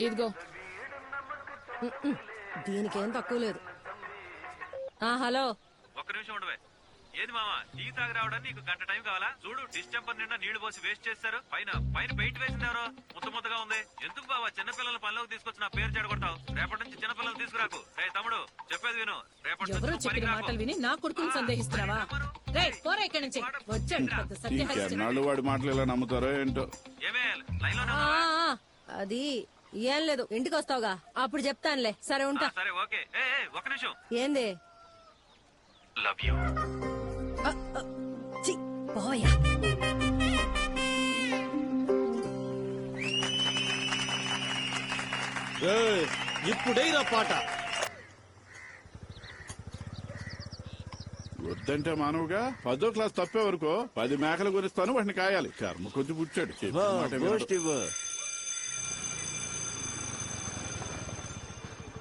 ఇదిగో. దీనికేం తక్కువ లేదు. హలో, ఒక్క నిమిషం ఉండవే. ఏది మామా, టీ తాగి రావడానికి నీకు గంట టైం కావాలా? చూడు, డిస్టెంపర్ నిండా నీళ్లు పోసి వేస్ట్ చేస్తారు. పైన పెయింట్ వేసింది ఎవరో, ముద్దగా ఉంది. ఎందుకు బావా చిన్నపిల్లల పనిలోకి తీసుకొచ్చి నా పేరు చెడగొడతావు? రేపటి నుంచి చిన్నపిల్లలు తీసుకురాకు. రే తమ్ముడు, చెప్పేది విను. రేపటి ఎవరో చెప్పిన మాటలు విని నా కొడుకుని సందేహిస్తున్నావా? రే పోరా ఇక్కడి నుంచి. వచ్చాడు వాడి మాటలు ఇలా నమ్ముతారో ఏంటో. ఏమే లైన్ లో అది ఏం లేదు, ఇంటికి వస్తావుగా అప్పుడు చెప్తానులే. సరే ఉంటా. సరే ఓకే. ఒక నిమిషం. ఏంది? Love you. పోయా. ఇప్పుడైనా పాట వద్దంటే మానవుగా 10వ క్లాస్ తప్పే వరకు 10 మేకలు కొనిస్తాను, వాటిని కాయాలి. కర్మ కొద్ది పుచ్చాడు.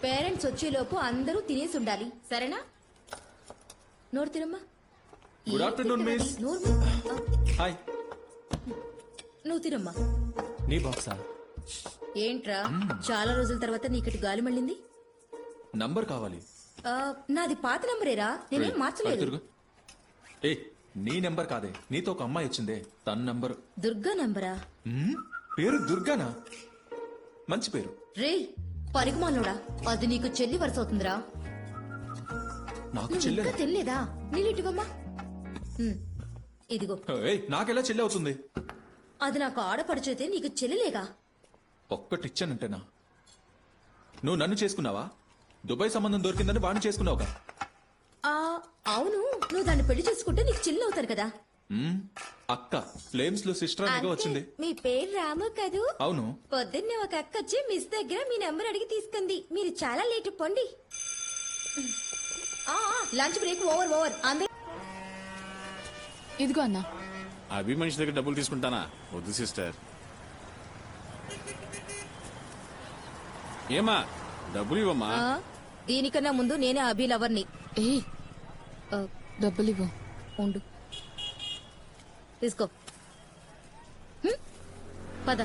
పేరెంట్స్ వచ్చేలోపు అందరూ తినేసి ఉండాలి, సరేనా? నోరు తిరమ్మా. Good afternoon miss. హాయ్. నువ్వు తిరమ్మా. నీ బాక్సా? ఏంట్రా చాలా రోజుల తర్వాత నీకటి గాలి మళ్ళింది? నంబర్ కావాలి. నాది పాత నంబరేరా, నేనేం మార్చలేదు. ఏ నీ నెంబర్ కాదే, నీతో ఒక అమ్మాయి వచ్చిందే, తన నంబర్. దుర్గా నంబరా? పేరు దుర్గానా? మంచి పేరు. రే పరిగమాలోడా, అది నీకు చెల్లి వరుస అవుతుందిరా. నాకు చెల్లె తెలియదా? నీళ్ళిటివమ్మా. ఇదిగో. నాకెలా చెల్లి అవుతుంది? అది నాకు ఆడపడుచైతే నీకు చెల్లెలేగా. ఒక్కటిచ్చానంటేనా? నువ్వు నన్ను చేసుకున్నావా? దుబాయ్ సంబంధం దొరికిందని వాడిని చేసుకున్నావుగా? అవును, నువ్వు దాన్ని పెళ్లి చేసుకుంటే నీకు చెల్లి అవుతారు కదా. అక్క ఫ్లేమ్స్ లో సిస్టర్ అనేగా వచ్చింది. మీ పేరు రాము కదూ? అవును. పొద్దున్నే ఒక అక్క వచ్చి మిస్ దగ్గర మీ నెంబర్ అడిగి తీసుకుంది. మీరు చాలా లేట్, పొండి. Lunch break over. అందరూ ఇదిగో అన్నా. అభి మనిషి దగ్గర డబ్బులు తీసుకుంటానా? వద్దు సిస్టర్. ఏమా డబ్బులు ఇవ్వమ్మా. దీనికన్నా ముందు నేనే అభి లవర్ని. డబ్బులు ఇవ్వు. ఉండు, తీసుకో. పద.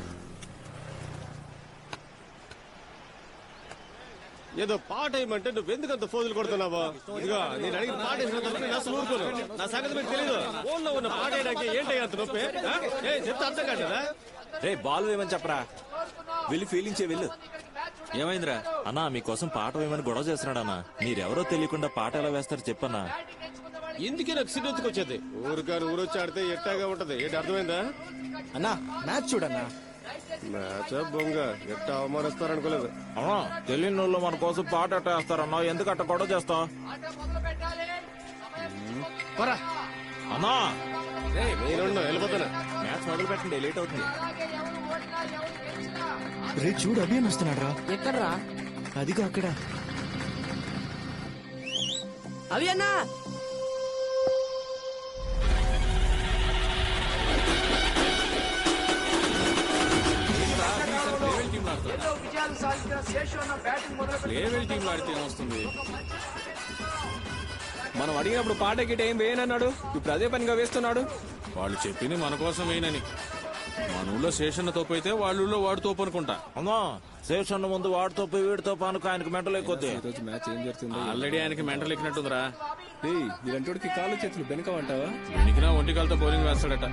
ఏదో పాట ఏమంటే నువ్వు ఎందుకంత ఫోజులు కొడుతున్నావా? ఇదిగో నేను అడిగిన పాట వేసిన అసలు ఊరుకోను. నా సంగతి మీకు తెలీదు. ఫోన్ లో ఉన్న పాట వేయడానికి ఏంటి అంత నొప్పి? చెప్తే అర్థం కాదా? రే బాల్ వేయమని చెప్పరా. వెళ్ళి ఫీలింగ్సే వెళ్ళు. ఏమైందిరా? అన్నా మీకోసం పాట వేయమని గొడవ చేస్తున్నాడు అన్నా. మీరెవరో తెలియకుండా పాట ఎలా వేస్తారు చెప్పన్నా. ఎందుకే నాకు సిద్ధెత్తుకు వచ్చేది? ఊరికారు ఊరొచ్చి ఆడితే ఎట్టాగా ఉంటది. ఏంటి అర్థమైందా? అన్నా మ్యాచ్ చూడన్నా. మ్యాచ్ బొంగ ఎట్టా అవమానిస్తారనుకోలేదు. అన్నా తెలియని వాళ్ళు మన కోసం పాట ఎట్ట వేస్తారన్నా. ఎందుకు అట్ట గొడవ చేస్తావు అన్నా? నేను వెళ్ళిపోతాను. మ్యాచ్ మొదలు పెట్టండి, లేట్ అవుతుంది. రే చూడు, అభియాన్ వస్తున్నాడు రా. ఎక్కడ్రా? అదిగో అక్కడ. అవి అన్నా. మనం అడిగినప్పుడు పాట గిట ఏం వేయనన్నాడు, ఇప్పుడు అదే పనిగా వేస్తున్నాడు. వాళ్ళు చెప్పింది మన కోసం వేయనని. మన ఊళ్ళో శేషన్న తోపు అయితే వాళ్ళ ఊళ్ళో వాడు తోపు అనుకుంటా. అమ్మా శేషన్న ముందు వాడితో వీడితో పానుకు ఆయనకు మెంటల్ అయిపోద్ది. మ్యాచ్ ఏం జరుగుతుంది? ఆల్రెడీ ఆయనకి మెంటల్ ఎక్కినట్టుందిరా. ఇలాంటి కాళ్ళు చేతులు వెనకమంటావా? వెనికినా ఒంటి కాలతో బౌలింగ్ వేస్తాడట.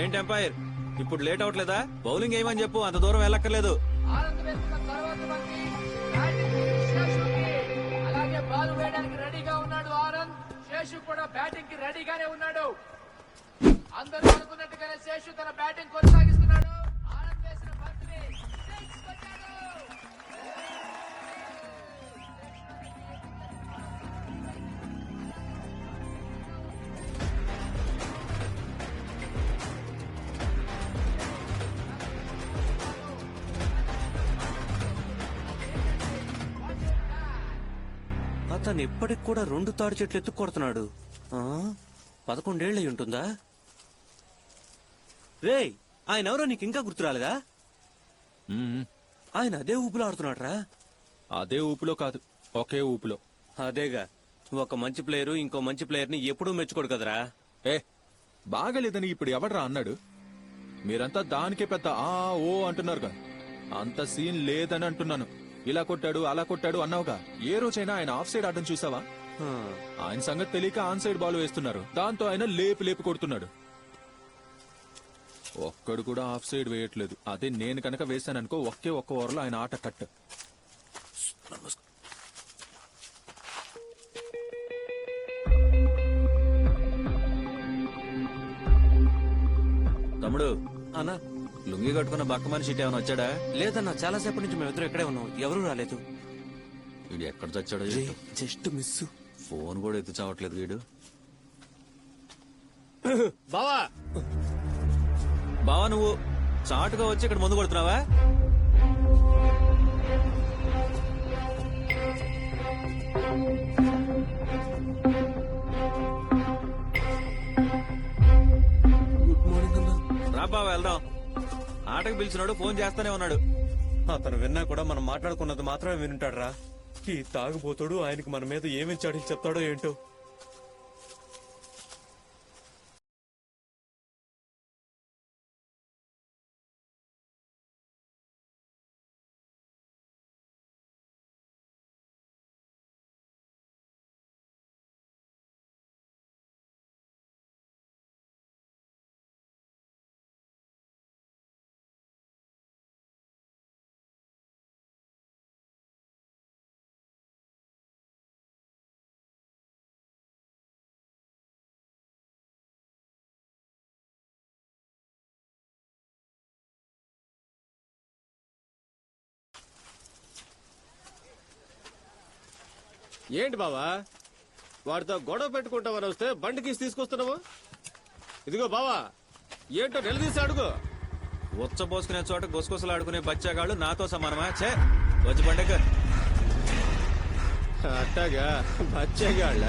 ఏంటి ఎంపైర్, ఇప్పుడు లేట్ అవట్లేదా? బౌలింగ్ ఏమని చెప్పు, అంత దూరం వెళ్ళక్కర్లేదు. అలాగే బాల్ వేయడానికి రెడీగా ఉన్నాడు ఆనంద్. శేషు కూడా బ్యాటింగ్ కి రెడీగానే ఉన్నాడు. అందరూ అనుకున్నట్టుగానే శేషు తన బ్యాటింగ్ కొనసాగిస్తున్నాడు. ఆనంద్ వేసిన బంతిని సిక్స్ కొట్టాడు. అతను ఎప్పటికి కూడా 2 తాడి చెట్లు ఎత్తుకు కొడుతున్నాడు. 11 ఏళ్ళై ఉంటుందా? రే ఆయన ఎవరో నీకు ఇంకా గుర్తు రాలేదా? ఆయన అదే ఊపులో ఆడుతున్నాడు రా. అదే ఊపులో కాదు, ఒకే ఊపులో. అదేగా, ఒక మంచి ప్లేయరు ఇంకో మంచి ప్లేయర్ ని ఎప్పుడూ మెచ్చుకోడు కదరా. బాగలేదని ఇప్పుడు ఎవడరా అన్నాడు? మీరంతా దానికే పెద్ద ఆ ఓ అంటున్నారుగా. అంత సీన్ లేదని అంటున్నాను. ఇలా కొట్టాడు అలా కొట్టాడు అన్నావుగా. ఏ రోజైనా ఆయన ఆఫ్ సైడ్ ఆడడం చూసావా? ఆయన సంగతి తెలియక ఆన్ సైడ్ బాల్ వేస్తున్నారు. దాంతో ఆయన లేపి లేపి కొడుతున్నాడు. ఒక్కడు కూడా ఆఫ్ సైడ్ వేయట్లేదు. అదే నేను కనుక వేశాననుకో ఒకే ఒక్క ఓవర్లో ఆయన ఆట కట్. తమ్ముడు అన్నా, లుంగి కట్టుకున్న బక్క మనిషి ఇటు ఏమైనా వచ్చాడా? లేదన్నా, చాలా సేపటి నుంచి మేమిద్దరం ఇక్కడే ఉన్నాం. ఎవరూ రాలేదు. వీడు ఎక్కడ చచ్చాడో జస్ట్ మిస్. ఫోన్ కూడా ఎత్తు చావట్లేదు వీడు. బావా బావా నువ్వు చాటుగా వచ్చి ఇక్కడ ముందు కొడుతున్నావా? గుడ్ మార్నింగ్ అన్నా. రా బావా వెళ్దాం. ఆటకు పిలిచినాడు, ఫోన్ చేస్తానే ఉన్నాడు. అతను విన్నా కూడా మనం మాట్లాడుకున్నది మాత్రమే వినుంటాడు రా. ఈ తాగుబోతుడు ఆయనకి మన మీద ఏమి చాడీలు చెప్తాడో ఏంటో. ఏంటి బావా వాడితో గొడవ పెట్టుకుంటామని వస్తే బండి తీసి తీసుకొస్తున్నావు? ఇదిగో బావా ఏంటో నిలదీసి అడుగు. ఉచ్చబోసుకునే చోట గుసగుసలు ఆడుకునే బచ్చాగాళ్ళు నాతో సమానమా? చే వచ్చి పండగ. అట్టాగా బచ్చేగాళ్ళ.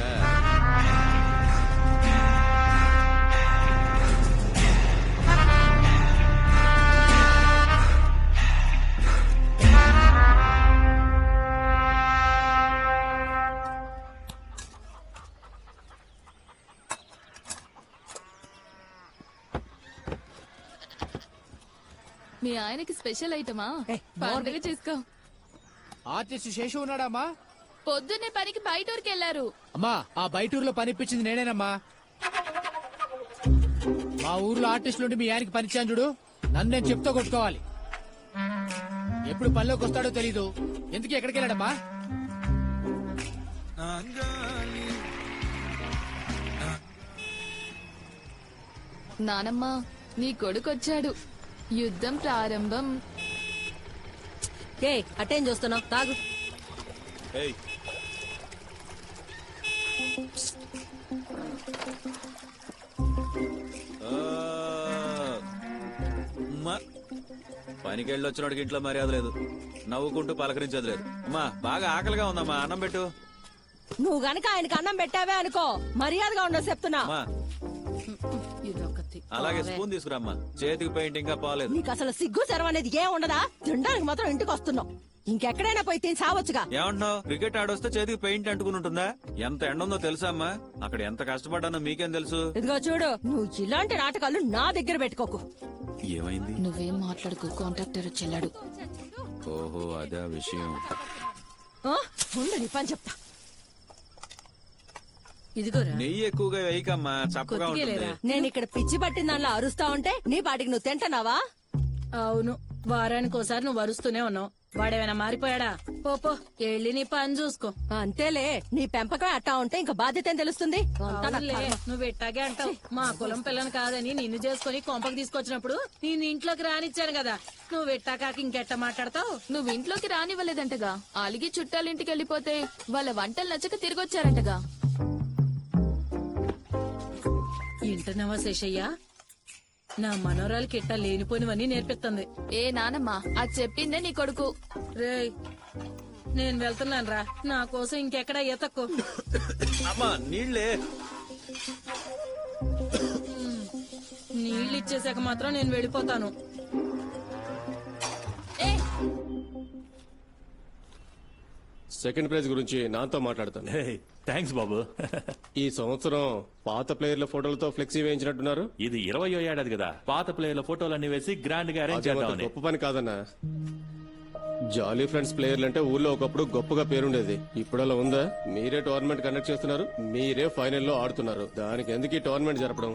మీ ఆయనకి స్పెషల్ ఐటమా? పండుగ చేసుకో. ఆర్టిస్ట్ శేషు ఉన్నాడమ్మా? పొద్దున్నే పనికి బయట ఊరికి వెళ్లారు. అమ్మా ఆ బయట ఊర్లో పనిపించింది నేనేనమ్మా. మా ఊర్లో ఆర్టిస్టులుండి మీ ఆయనకి పనిచ్చాను చూడు, నన్ను నేను చెప్తా కొట్టుకోవాలి. ఎప్పుడు పనిలోకి వస్తాడో తెలీదు. ఎందుకు ఎక్కడికి వెళ్ళాడమ్మా? నానమ్మ నీ కొడుకొచ్చాడు. యుద్ధం ప్రారంభం. ఏ అటేం చూస్తున్నావు? తాగు. ఏయ్ పనికెళ్ళి వచ్చినోడికి ఇంట్లో మర్యాద లేదు, నవ్వుకుంటూ పలకరించేది లేదు. అమ్మా బాగా ఆకలిగా ఉందమ్మా, అన్నం పెట్టు. నువ్వు గనక ఆయనకి అన్నం పెట్టావే అనుకో, మర్యాదగా ఉండవు చెప్తున్నా. అమ్మా అలాగే స్పూన్ తీసుకురామ్మా, చేతికి పెయింట్ ఇంకా పోలేదు. నీకు అసలు సిగ్గు సెరవ అనేది ఏం ఉండదా? తినడానికి మాత్రం ఇంటికి వస్తున్నావు. ఇంకెక్కడైనా పోయి తిని సావచ్చుగా. ఏమంటున్నావు? క్రికెట్ ఆడొస్తే చేతికి పెయింట్ అంటుకుని ఉంటుందా? ఎంత ఎండ ఉందో తెలుసా అమ్మా? అక్కడ ఎంత కష్టపడ్డానో మీకేం తెలుసు? ఇదిగో చూడు, నువ్వు ఇలాంటి నాటకాలు నా దగ్గర పెట్టుకోకు. ఏమైంది? నువ్వేం మాట్లాడుకో, కాంట్రాక్టర్ వచ్చేళ్ళాడు. ఓహో అదే విషయం. ఉండు నీ పని చెప్తా. ఇదిగోరా, నెయ్యి ఎక్కువగా వేయకమ్మా, చప్పగా ఉంటుంది. నేను ఇక్కడ పిచ్చి పట్టిన దానిలో అరుస్తా ఉంటే నీ పాటికి నువ్వు తింటున్నావా? అవును, వారానికి ఒకసారి నువ్వు వరుస్తూనే ఉన్నావు. వాడేమైనా మారిపోయాడా? పోపో వెళ్ళి నీ పని చూసుకో. అంతేలే, నీ పెంపకం అట్టా ఉంటే ఇంకా బాధ్యత ఏం తెలుస్తుంది? అంతా నా అవునులే, కర్మ. నువ్వు ఎట్టాగే అంటావు. మా కులం పిల్లని కాదని నిన్ను చేసుకుని కొంపకి తీసుకొచ్చినప్పుడు నేను ఇంట్లోకి రానిచ్చాను కదా, నువ్వు ఎట్టాకాక ఇంకెట్ట మాట్లాడతావు? నువ్వు ఇంట్లోకి రానివ్వలేదంటగా. అలిగి చుట్టాలింటికి వెళ్ళిపోతే వాళ్ళ వంటలు నచ్చక తిరిగొచ్చారంటగా. ఇంటనవా శేషయ్య, నా మనోరాలకి ఎట్టా లేనిపోనివన్నీ నేర్పిస్తుంది. ఏ నానమ్మ, అది చెప్పిందే నీ కొడుకు. రేయ్ నేను వెళ్తున్నాను రా, నా కోసం ఇంకెక్కడా ఎతక్కు. అమ్మా నీళ్లే. నీళ్ళు ఇచ్చేసాక మాత్రం నేను వెళ్ళిపోతాను. సెకండ్ ప్రైజ్ గురించి నాతో మాట్లాడతాను. థ్యాంక్స్ బాబు. ఈ సంవత్సరం పాత ప్లేయర్ల ఫోటోలతో ఫ్లెక్సీ వేయించినట్టున్నారు. ఇది 20వ ఏడాది కదా, పాత ప్లేయర్ల ఫోటోలన్నీ వేసి గ్రాండ్ గా అరేంజ్ అదేమంత చేద్దామని. గొప్ప పని కాదన్నా. జాలీ ఫ్రెండ్స్ ప్లేయర్లు అంటే ఊళ్ళో ఒకప్పుడు గొప్పగా పేరుండేది. ఇప్పుడు అలా ఉందా? మీరే టోర్నమెంట్ కండక్ట్ చేస్తున్నారు, మీరే ఫైనల్లో ఆడుతున్నారు. దానికి ఎందుకు ఈ టోర్నమెంట్ జరపడం?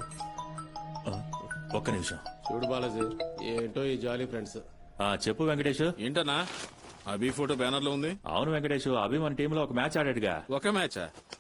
ఒక్క నిమిషం. చూడు బాలాజీ, ఏంటో ఈ జాలీ ఫ్రెండ్స్. చెప్పు వెంకటేష్. ఏంటన్నా అభి ఫోటో బ్యానర్ లో ఉంది? అవును వెంకటేష్, అభి మన టీంలో ఒక మ్యాచ్ ఆడాడుగా. ఒక మ్యాచ్